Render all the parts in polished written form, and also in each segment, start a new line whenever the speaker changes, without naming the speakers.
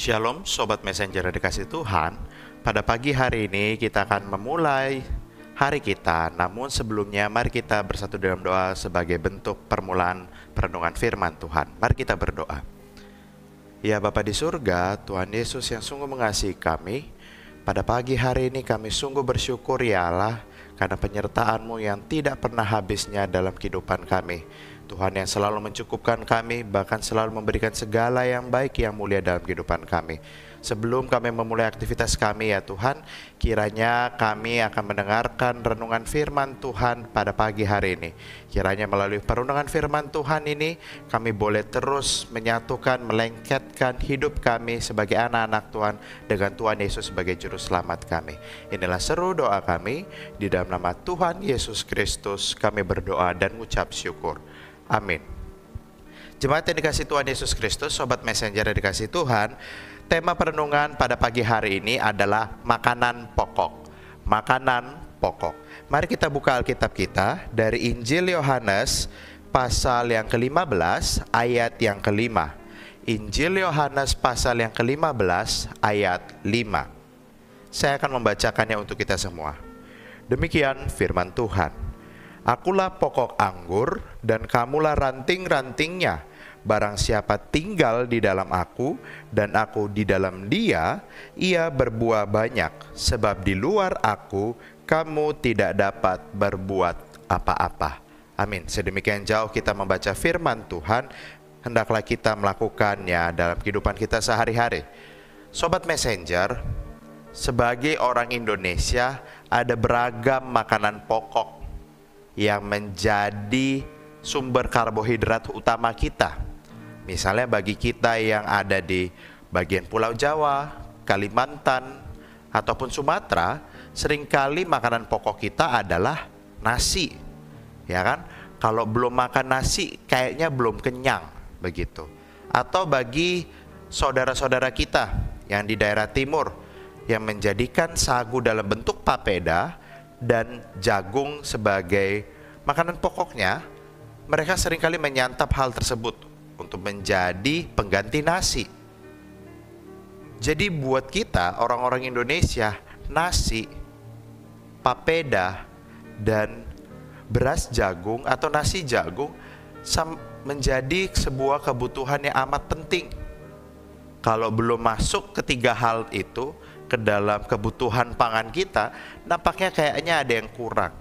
Shalom Sobat Messenger yang dikasih Tuhan. Pada pagi hari ini kita akan memulai hari kita. Namun sebelumnya mari kita bersatu dalam doa sebagai bentuk permulaan perenungan firman Tuhan. Mari kita berdoa. Ya Bapa di surga, Tuhan Yesus yang sungguh mengasihi kami, pada pagi hari ini kami sungguh bersyukur ya Allah karena penyertaan-Mu yang tidak pernah habisnya dalam kehidupan kami. Tuhan yang selalu mencukupkan kami, bahkan selalu memberikan segala yang baik yang mulia dalam kehidupan kami. Sebelum kami memulai aktivitas kami ya Tuhan, kiranya kami akan mendengarkan renungan firman Tuhan pada pagi hari ini. Kiranya melalui perenungan firman Tuhan ini, kami boleh terus menyatukan, melengketkan hidup kami sebagai anak-anak Tuhan dengan Tuhan Yesus sebagai Juru Selamat kami. Inilah seru doa kami, di dalam nama Tuhan Yesus Kristus kami berdoa dan mengucap syukur. Amin. Jemaat yang dikasih Tuhan Yesus Kristus, Sobat Messenger yang dikasih Tuhan, tema perenungan pada pagi hari ini adalah makanan pokok. Makanan pokok. Mari kita buka Alkitab kita dari Injil Yohanes pasal yang ke-15 ayat yang ke-5. Injil Yohanes pasal yang ke-15 ayat 5. Saya akan membacakannya untuk kita semua. Demikian firman Tuhan. Akulah pokok anggur dan kamulah ranting-rantingnya. Barang siapa tinggal di dalam aku dan aku di dalam dia, ia berbuah banyak. Sebab di luar aku, kamu tidak dapat berbuat apa-apa. Amin. Sedemikian jauh kita membaca firman Tuhan, hendaklah kita melakukannya dalam kehidupan kita sehari-hari. Sobat Messenger, sebagai orang Indonesia, ada beragam makanan pokok yang menjadi sumber karbohidrat utama kita. Misalnya bagi kita yang ada di bagian Pulau Jawa, Kalimantan, ataupun Sumatera, seringkali makanan pokok kita adalah nasi. Ya kan? Kalau belum makan nasi, kayaknya belum kenyang, begitu. Atau bagi saudara-saudara kita yang di daerah timur, yang menjadikan sagu dalam bentuk papeda dan jagung sebagai makanan pokoknya, mereka seringkali menyantap hal tersebut untuk menjadi pengganti nasi. Jadi buat kita orang-orang Indonesia, nasi, papeda, dan beras jagung atau nasi jagung menjadi sebuah kebutuhan yang amat penting. Kalau belum masuk ketiga hal itu ke dalam kebutuhan pangan kita, nampaknya kayaknya ada yang kurang.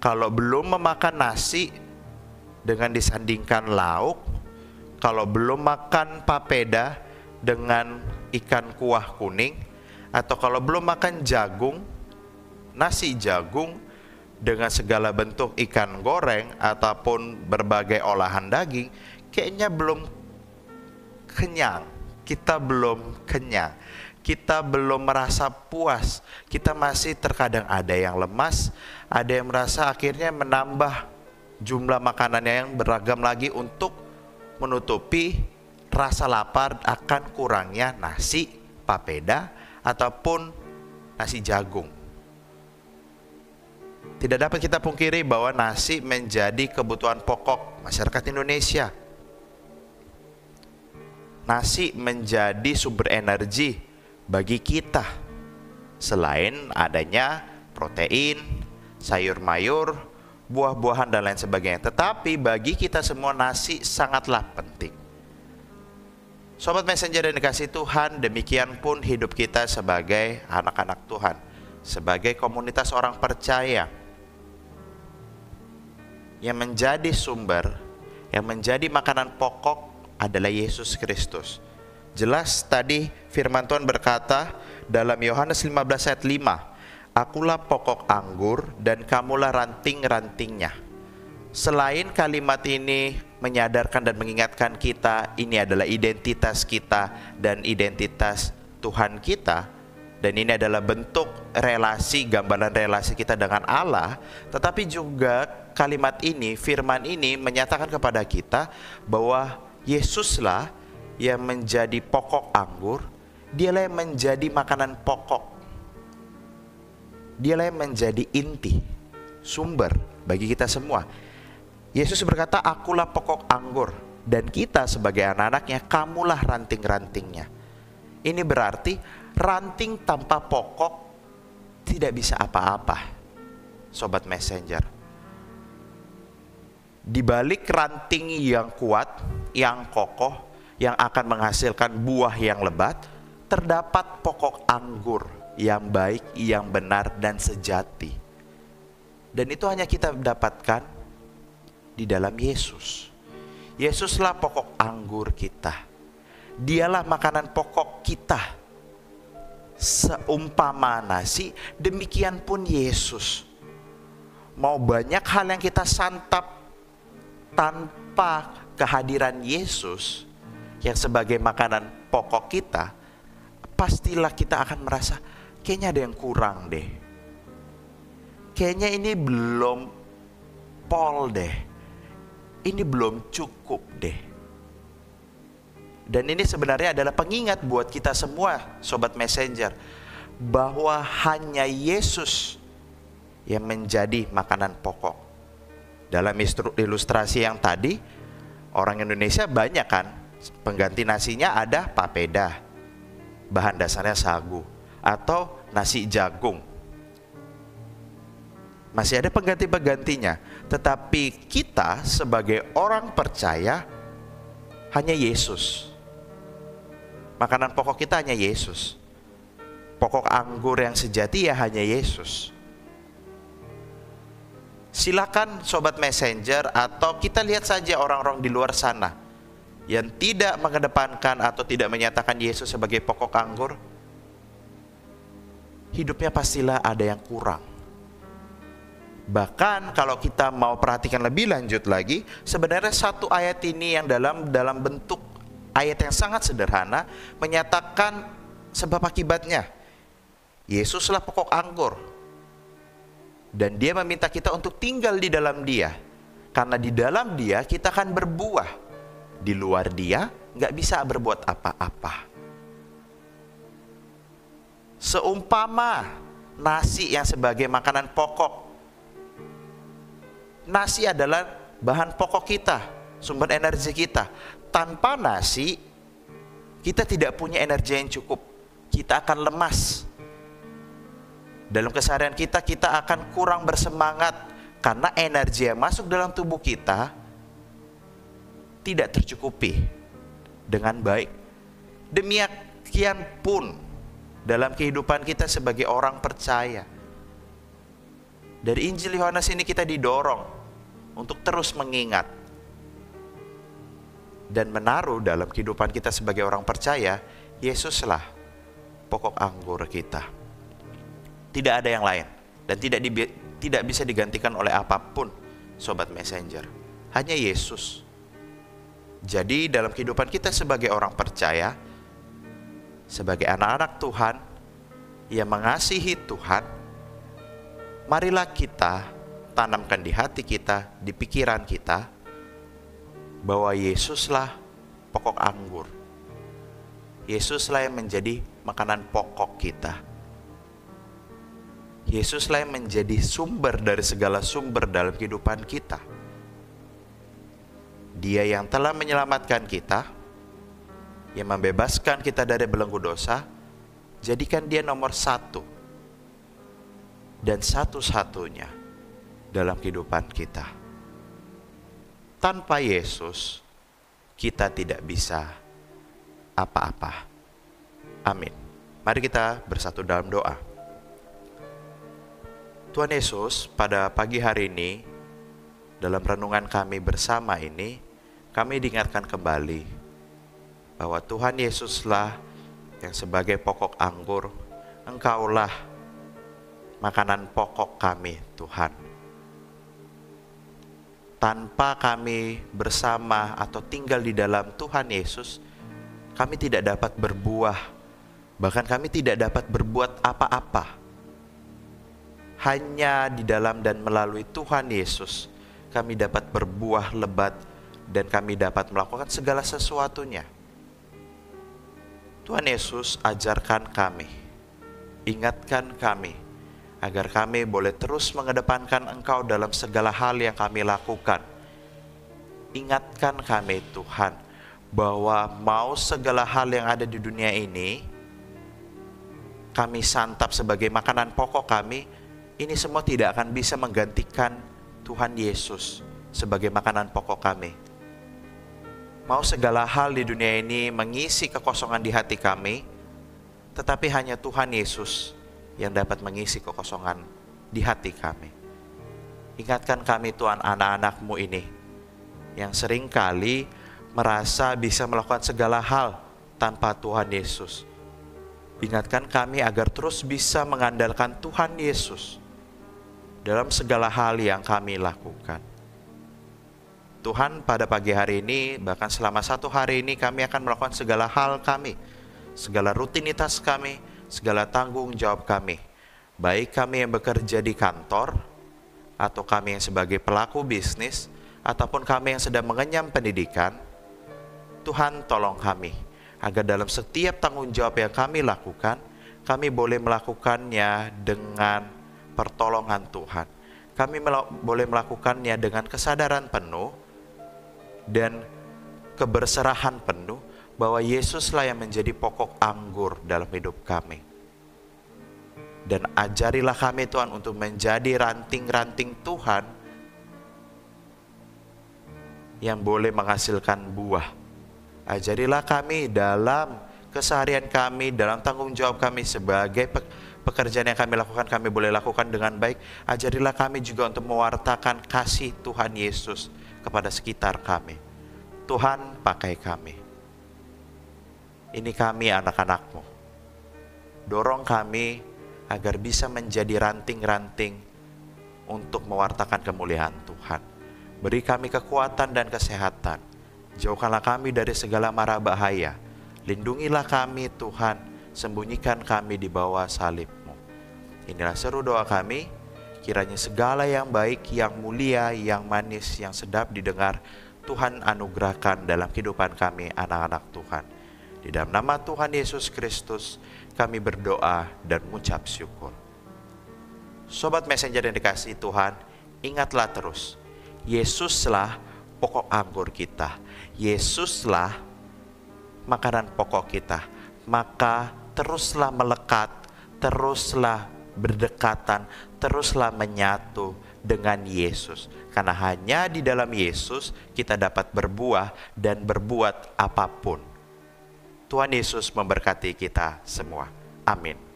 Kalau belum memakan nasi dengan disandingkan lauk, kalau belum makan papeda dengan ikan kuah kuning, atau kalau belum makan jagung, nasi jagung dengan segala bentuk ikan goreng ataupun berbagai olahan daging, kayaknya belum kenyang. Kita belum kenyang. Kita belum merasa puas. Kita masih terkadang ada yang lemas, ada yang merasa akhirnya menambah jumlah makanannya yang beragam lagi untuk menutupi rasa lapar akan kurangnya nasi, papeda, ataupun nasi jagung. Tidak dapat kita pungkiri bahwa nasi menjadi kebutuhan pokok masyarakat Indonesia. Nasi menjadi sumber energi bagi kita. Selain adanya protein, sayur mayur, buah-buahan dan lain sebagainya. Tetapi bagi kita semua nasi sangatlah penting. Sobat Messenger yang dikasih Tuhan, demikian pun hidup kita sebagai anak-anak Tuhan, sebagai komunitas orang percaya. Yang menjadi sumber, yang menjadi makanan pokok adalah Yesus Kristus. Jelas tadi firman Tuhan berkata dalam Yohanes 15 ayat 5, akulah pokok anggur dan kamulah ranting-rantingnya. Selain kalimat ini menyadarkan dan mengingatkan kita, ini adalah identitas kita dan identitas Tuhan kita, dan ini adalah bentuk relasi, gambaran relasi kita dengan Allah. Tetapi juga kalimat ini, firman ini menyatakan kepada kita bahwa Yesuslah yang menjadi pokok anggur, dialah yang menjadi makanan pokok. Dialah yang menjadi inti, sumber bagi kita semua. Yesus berkata, akulah pokok anggur, dan kita sebagai anak-anaknya, kamulah ranting-rantingnya. Ini berarti ranting tanpa pokok tidak bisa apa-apa, Sobat Messenger. Di balik ranting yang kuat, yang kokoh, yang akan menghasilkan buah yang lebat, terdapat pokok anggur yang baik, yang benar, dan sejati. Dan itu hanya kita dapatkan di dalam Yesus. Yesuslah pokok anggur kita. Dialah makanan pokok kita. Seumpama nasi, demikian pun Yesus. Mau banyak hal yang kita santap tanpa kehadiran Yesus yang sebagai makanan pokok kita, pastilah kita akan merasa kayaknya ada yang kurang deh. Kayaknya ini belum pol deh. Ini belum cukup deh. Dan ini sebenarnya adalah pengingat buat kita semua, Sobat Messenger, bahwa hanya Yesus yang menjadi makanan pokok. Dalam ilustrasi yang tadi, orang Indonesia banyak kan, pengganti nasinya ada papeda, bahan dasarnya sagu, atau nasi jagung. Masih ada pengganti-penggantinya, tetapi kita sebagai orang percaya hanya Yesus. Makanan pokok kita hanya Yesus. Pokok anggur yang sejati ya hanya Yesus. Silakan Sobat Messenger, atau kita lihat saja orang-orang di luar sana yang tidak mengedepankan atau tidak menyatakan Yesus sebagai pokok anggur, hidupnya pastilah ada yang kurang. Bahkan kalau kita mau perhatikan lebih lanjut lagi, sebenarnya satu ayat ini yang dalam bentuk ayat yang sangat sederhana menyatakan sebab akibatnya. Yesuslah pokok anggur. Dan dia meminta kita untuk tinggal di dalam dia. Karena di dalam dia kita akan berbuah. Di luar dia nggak bisa berbuat apa-apa. Seumpama nasi yang sebagai makanan pokok. Nasi adalah bahan pokok kita, sumber energi kita. Tanpa nasi, kita tidak punya energi yang cukup. Kita akan lemas. Dalam keseharian kita akan kurang bersemangat karena energi yang masuk dalam tubuh kita tidak tercukupi dengan baik. Demikian pun dalam kehidupan kita sebagai orang percaya. Dari Injil Yohanes ini kita didorong untuk terus mengingat dan menaruh dalam kehidupan kita sebagai orang percaya, Yesuslah pokok anggur kita. Tidak ada yang lain dan tidak bisa digantikan oleh apapun, Sobat Messenger. Hanya Yesus. Jadi dalam kehidupan kita sebagai orang percaya, sebagai anak-anak Tuhan yang mengasihi Tuhan, marilah kita tanamkan di hati kita, di pikiran kita, bahwa Yesuslah pokok anggur. Yesuslah yang menjadi makanan pokok kita. Yesuslah yang menjadi sumber dari segala sumber dalam kehidupan kita. Dia yang telah menyelamatkan kita, yang membebaskan kita dari belenggu dosa, jadikan dia nomor satu dan satu-satunya dalam kehidupan kita. Tanpa Yesus, kita tidak bisa apa-apa. Amin. Mari kita bersatu dalam doa. Tuhan Yesus, pada pagi hari ini, dalam renungan kami bersama ini, kami diingatkan kembali bahwa Tuhan Yesuslah yang sebagai pokok anggur, Engkaulah makanan pokok kami, Tuhan. Tanpa kami bersama atau tinggal di dalam Tuhan Yesus, kami tidak dapat berbuah, bahkan kami tidak dapat berbuat apa-apa. Hanya di dalam dan melalui Tuhan Yesus, kami dapat berbuah lebat dan kami dapat melakukan segala sesuatunya. Tuhan Yesus, ajarkan kami, ingatkan kami, agar kami boleh terus mengedepankan Engkau dalam segala hal yang kami lakukan. Ingatkan kami Tuhan, bahwa mau segala hal yang ada di dunia ini, kami santap sebagai makanan pokok kami, ini semua tidak akan bisa menggantikan Tuhan Yesus sebagai makanan pokok kami. Mau segala hal di dunia ini mengisi kekosongan di hati kami, tetapi hanya Tuhan Yesus yang dapat mengisi kekosongan di hati kami. Ingatkan kami Tuhan, anak-anak-Mu ini yang seringkali merasa bisa melakukan segala hal tanpa Tuhan Yesus. Ingatkan kami agar terus bisa mengandalkan Tuhan Yesus dalam segala hal yang kami lakukan. Tuhan, pada pagi hari ini, bahkan selama 1 hari ini, kami akan melakukan segala hal kami, segala rutinitas kami, segala tanggung jawab kami. Baik kami yang bekerja di kantor, atau kami yang sebagai pelaku bisnis, ataupun kami yang sedang mengenyam pendidikan. Tuhan, tolong kami agar dalam setiap tanggung jawab yang kami lakukan, kami boleh melakukannya dengan pertolongan Tuhan. Kami boleh melakukannya dengan kesadaran penuh dan keberserahan penuh bahwa Yesuslah yang menjadi pokok anggur dalam hidup kami. Dan ajarilah kami Tuhan untuk menjadi ranting-ranting Tuhan yang boleh menghasilkan buah. Ajarilah kami dalam keseharian kami, dalam tanggung jawab kami sebagai pekerjaan yang kami lakukan, kami boleh lakukan dengan baik. Ajarilah kami juga untuk mewartakan kasih Tuhan Yesus kepada sekitar kami. Tuhan, pakai kami. Ini kami anak-anak-Mu. Dorong kami agar bisa menjadi ranting-ranting untuk mewartakan kemuliaan Tuhan. Beri kami kekuatan dan kesehatan. Jauhkanlah kami dari segala mara bahaya. Lindungilah kami Tuhan, sembunyikan kami di bawah salib-Mu. Inilah seru doa kami, kiranya segala yang baik, yang mulia, yang manis, yang sedap didengar, Tuhan anugerahkan dalam kehidupan kami anak-anak Tuhan. Di dalam nama Tuhan Yesus Kristus kami berdoa dan mengucap syukur. Sobat Messenger yang dikasihi Tuhan, ingatlah terus, Yesuslah pokok anggur kita. Yesuslah makanan pokok kita. Maka teruslah melekat, teruslah berdekatan, teruslah menyatu dengan Yesus. Karena hanya di dalam Yesus kita dapat berbuah dan berbuat apapun. Tuhan Yesus memberkati kita semua. Amin.